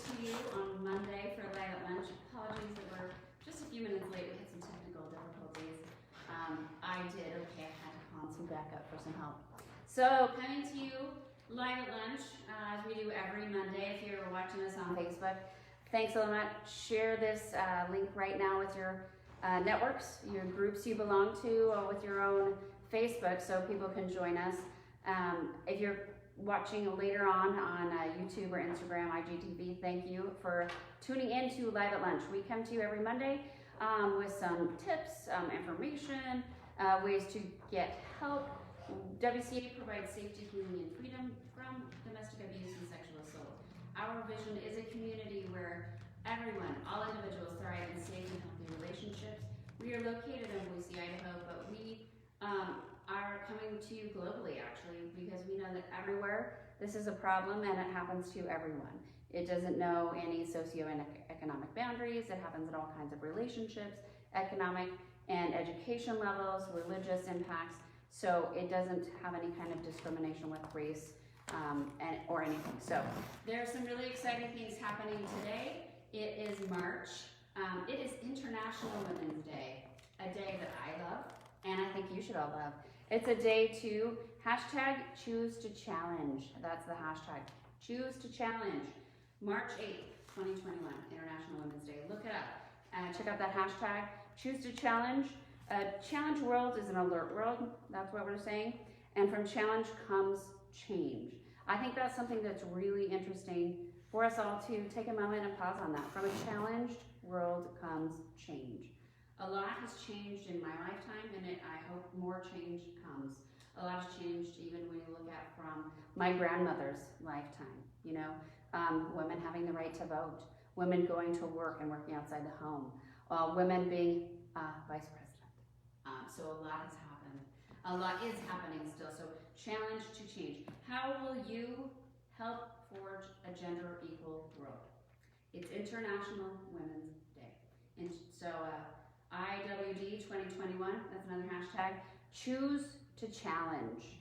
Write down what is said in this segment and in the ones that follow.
to you on Monday for Live at Lunch. Apologies that we're just a few minutes late. We had some technical difficulties. I did okay. I had to call some backup for some help. So coming to you live at lunch, as we do every Monday. If you're watching us on Facebook, thanks so much. Share this link right now with your networks, your groups you belong to, or with your own Facebook, so people can join us. If you're watching later on YouTube or Instagram, IGTV, thank you for tuning in to Live at Lunch. We come to you every Monday with some tips, information, ways to get help. WCA provides safety, community, and freedom from domestic abuse and sexual assault. Our vision is a community where everyone, all individuals, thrive in safe and healthy relationships. We are located in Boise, Idaho, but we are coming to you globally, actually, because we know that everywhere this is a problem and it happens to everyone. It doesn't know any socioeconomic boundaries. It happens in all kinds of relationships, economic and education levels, religious impacts. So it doesn't have any kind of discrimination with race or anything. So there are some really exciting things happening today. It is March. It is International Women's Day, a day that I love, and I think you should all love. It's a day to #choose to challenge. That's the hashtag. Choose to challenge. March 8th, 2021, International Women's Day. Look it up. Check out that hashtag. Choose to challenge. Challenge world is an alert world. That's what we're saying. And from challenge comes change. I think that's something that's really interesting for us all to take a moment and pause on that. From a challenged world comes change. A lot has changed in my lifetime, and I hope more change comes. A lot has changed even when you look at from my grandmother's lifetime, women having the right to vote, women going to work and working outside the home, women being vice president. So a lot has happened. A lot is happening still, so challenge to change. How will you help forge a gender equal world? It's International Women's Day. And so IWD 2021, that's another hashtag. Choose to challenge.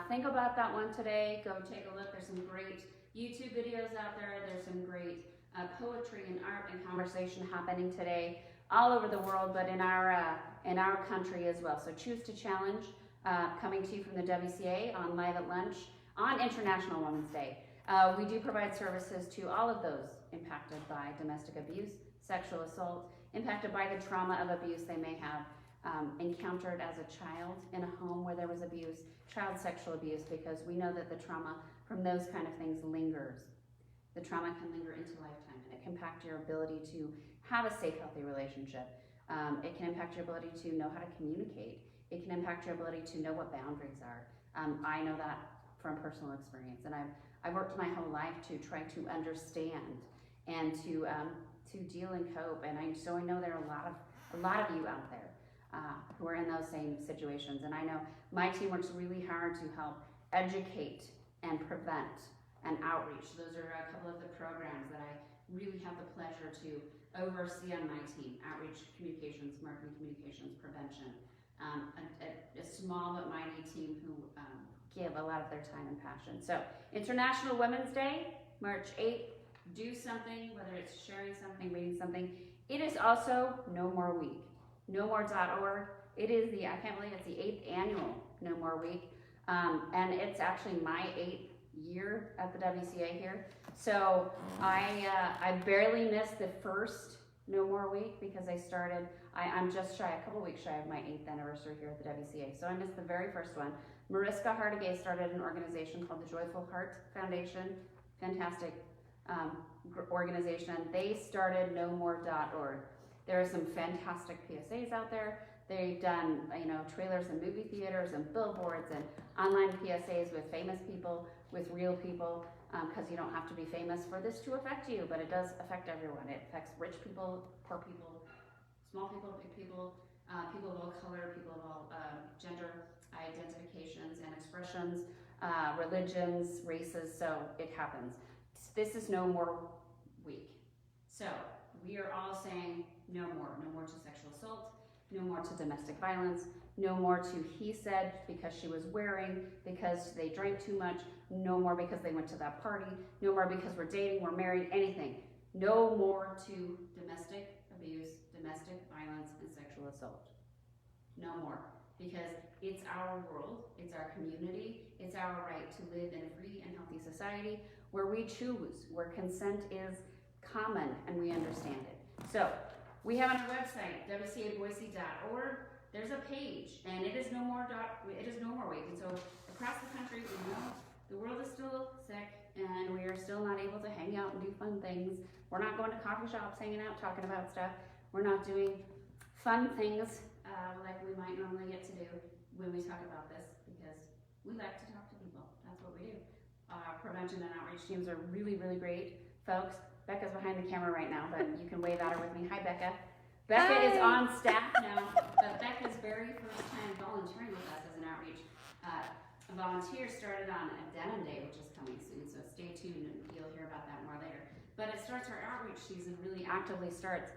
Think about that one today. Go take a look. There's some great YouTube videos out there. There's some great poetry and art and conversation happening today all over the world, but in our country as well. So choose to challenge, coming to you from the WCA on Live at Lunch on International Women's Day. We do provide services to all of those impacted by domestic abuse, sexual assault, impacted by the trauma of abuse they may have encountered as a child in a home where there was abuse, child sexual abuse, because we know that the trauma from those kind of things lingers. The trauma can linger into lifetime, and it can impact your ability to have a safe, healthy relationship. It can impact your ability to know how to communicate. It can impact your ability to know what boundaries are. I know that from personal experience, and I've worked my whole life to try to understand and to deal and cope. And so I know there are a lot of you out there who are in those same situations. And I know my team works really hard to help educate and prevent and outreach. Those are a couple of the programs that I really have the pleasure to oversee on my team: outreach, communications, marketing communications, prevention. A small but mighty team who give a lot of their time and passion. So International Women's Day, March 8th. Do something, whether it's sharing something, reading something. It is also No More Week. NoMore.org. It is I can't believe it's the 8th annual No More Week. And it's actually my 8th year at the WCA here. So I barely missed the first No More Week because I'm just shy, a couple weeks shy of my 8th anniversary here at the WCA. So I missed the very first one. Mariska Hargitay started an organization called the Joyful Heart Foundation. Fantastic organization. They started NoMore.org. There are some fantastic PSAs out there. They've done trailers in movie theaters and billboards and online PSAs with famous people, with real people, because you don't have to be famous for this to affect you, but it does affect everyone. It affects rich people, poor people, small people, big people, people of all color, people of all gender identifications and expressions, religions, races. So it happens. This is No More Week. So we are all saying no more to sexual assault, No more to domestic violence. No more to he said because she was wearing, because they drank too much. No more because they went to that party. No more because we're dating, we're married, anything. No more to domestic abuse, domestic violence, and sexual assault. No more. Because it's our world, it's our community, it's our right to live in a free and healthy society where we choose, where consent is common and we understand it. So, we have on our website, WCABoise.org, there's a page, and it is no more week. And so, across the country, we know the world is still sick, and we are still not able to hang out and do fun things. We're not going to coffee shops, hanging out, talking about stuff. We're not doing fun things like we might normally get to do when we talk about this, because we like to talk to people. That's what we do. Prevention and outreach teams are really, really great folks. Becca's behind the camera right now, but you can wave at her with me. Hi, Becca. Becca is on staff now, but Becca's very first time volunteering with us as an outreach volunteer started on a Denim Day, which is coming soon, so stay tuned and you'll hear about that more later. But it starts, our outreach season really actively starts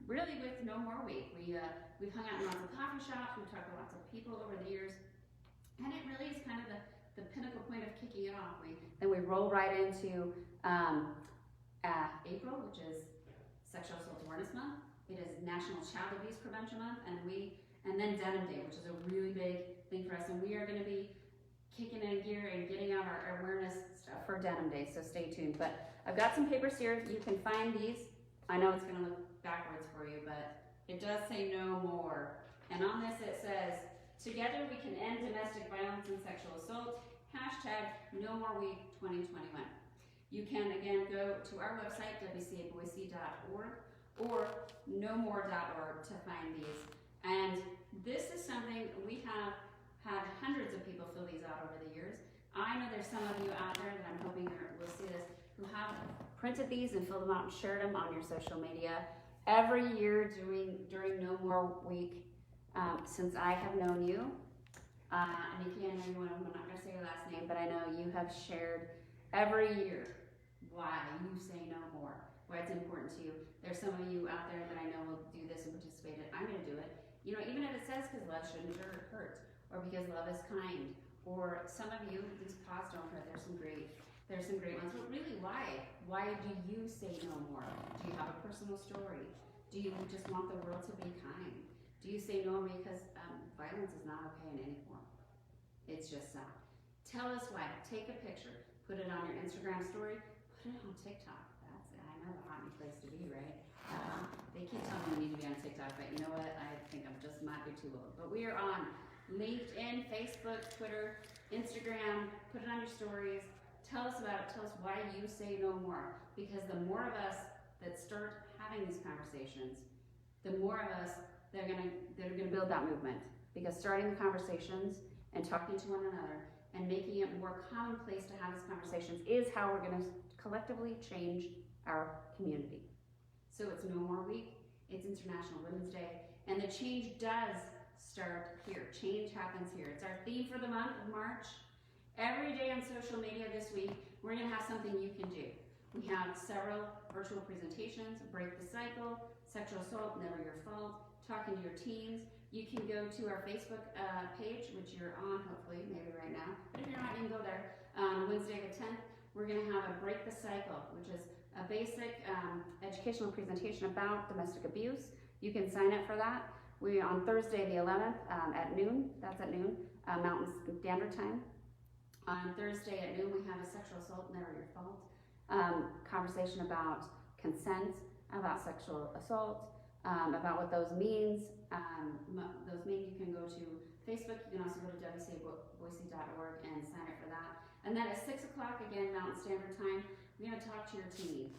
really with No More Week. We've hung out in lots of coffee shops, we've talked to lots of people over the years, and it really is kind of the pinnacle point of kicking it off. Then we roll right into April, which is Sexual Assault Awareness Month. It is National Child Abuse Prevention Month, and then Denim Day, which is a really big thing for us, and we are going to be kicking in gear and getting out our awareness stuff for Denim Day, so stay tuned. But I've got some papers here. You can find these. I know it's going to look backwards for you, but it does say no more. And on this it says, together we can end domestic violence and sexual assault, #NoMoreWeek 2021. You can again go to our website, WCABoise.org or nomore.org to find these. And this is something we have had hundreds of people fill these out over the years. I know there's some of you out there that I'm hoping will see this who have printed these and filled them out and shared them on your social media. Every year during No More Week, since I have known you, and you can't know one of them, I'm not going to say your last name, but I know you have shared every year why you say no more, why it's important to you. There's some of you out there that I know will do this and participate in it. I'm going to do it. You know, even if it says because love shouldn't hurt, or because love is kind, or some of you, these paws don't hurt. There's some great ones. But really, why? Why do you say no more? Do you have a personal story? Do you just want the world to be kind? Do you say no because violence is not okay in any form? It's just not. Tell us why. Take a picture. Put it on your Instagram story. Put it on TikTok. I know the hot new place to be, right? They keep telling me we need to be on TikTok, but you know what? I think I'm just might be too old. But we are on LinkedIn, Facebook, Twitter, Instagram. Put it on your stories. Tell us about it. Tell us why you say no more. Because the more of us that start having these conversations, the more of us that are gonna build that movement. Because starting the conversations and talking to one another and making it more commonplace to have these conversations is how we're gonna collectively change our community. So it's No More Week, it's International Women's Day, and the change does start here. Change happens here. It's our theme for the month of March. Every day on social media this week, we're gonna have something you can do. We have several virtual presentations, Break the Cycle, Sexual Assault, Never Your Fault, Talking to Your Teens. You can go to our Facebook page, which you're on hopefully, maybe right now. But if you're not, you can go there. Wednesday the 10th, we're gonna have a Break the Cycle, which is a basic educational presentation about domestic abuse. You can sign up for that. We're on Thursday the 11th at noon, that's at noon, Mountain Standard Time. On Thursday at noon, we have a Sexual Assault, Never Your Fault conversation about consent, about sexual assault, about what those means. You can go to Facebook, you can also go to WCABoise.org and sign up for that. And then at 6 o'clock, again, Mountain Standard Time, we're going to talk to your teen.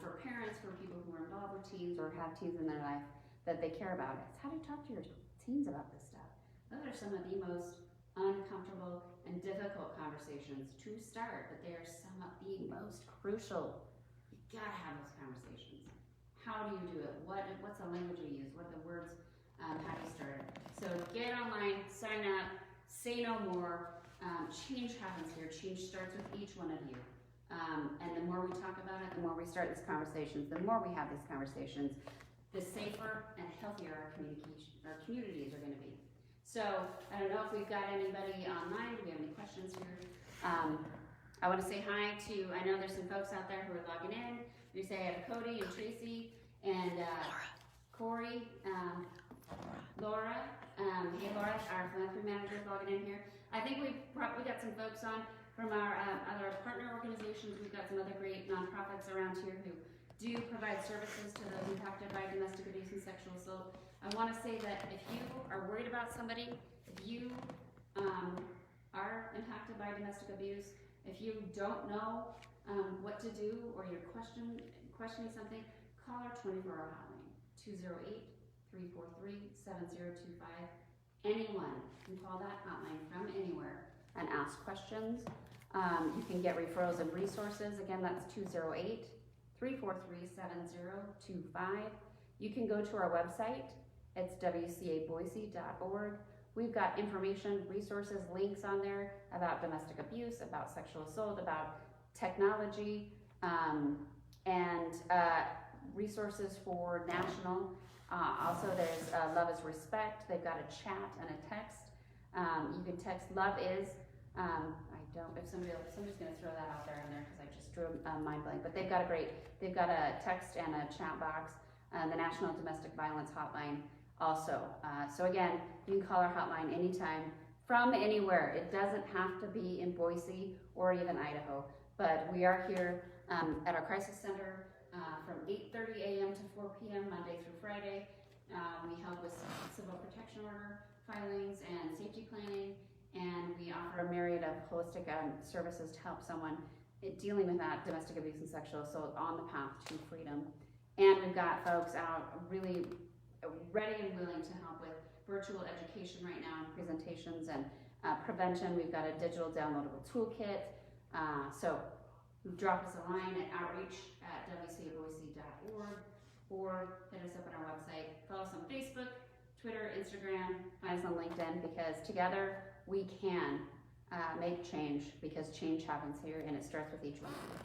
For parents, for people who are involved with teens or have teens in their life that they care about. It's how do you talk to your teens about this stuff? Those are some of the most uncomfortable and difficult conversations to start, but they are some of the most crucial. You gotta have those conversations. How do you do it? What's the language you use? What are the words? How do you start? So get online, sign up, say no more. Change happens here. Change starts with each one of you. And the more we talk about it, the more we start these conversations, the more we have these conversations, the safer and healthier our communities are going to be. So I don't know if we've got anybody online. Do we have any questions here? I want to say hi to, I know there's some folks out there who are logging in. We say I have Cody and Tracy and Corey, Laura. Hey Laura, our philanthropy manager is logging in here. I think we've probably got some folks on from our other partner organizations. We've got some other great nonprofits around here who do provide services to those impacted by domestic abuse and sexual assault. I want to say that if you are worried about somebody, if you are impacted by domestic abuse, if you don't know what to do or you're questioning something, call our 24-hour hotline, 208-343-7025. Anyone can call that hotline from anywhere and ask questions. You can get referrals and resources. Again, that's 208-343-7025. You can go to our website. It's WCABoise.org. We've got information, resources, links on there about domestic abuse, about sexual assault, about technology, and resources for national. Also, there's Love is Respect. They've got a chat and a text. You can text Love is. Somebody's going to throw that out there in there because I just drew a mind blank. But they've got a text and a chat box. The National Domestic Violence Hotline also. So again, you can call our hotline anytime from anywhere. It doesn't have to be in Boise or even Idaho, but we are here at our crisis center from 8:30 a.m. to 4 p.m. Monday through Friday. We help with civil protection order filings and safety planning, and we offer a myriad of holistic services to help someone dealing with that domestic abuse and sexual assault on the path to freedom. And we've got folks out really ready and willing to help with virtual education right now and presentations and prevention. We've got a digital downloadable toolkit. So drop us a line at outreach@wcaboise.org or hit us up on our website. Follow us on Facebook, Twitter, Instagram, find us on LinkedIn, because together we can make change, because change happens here and it starts with each one of you.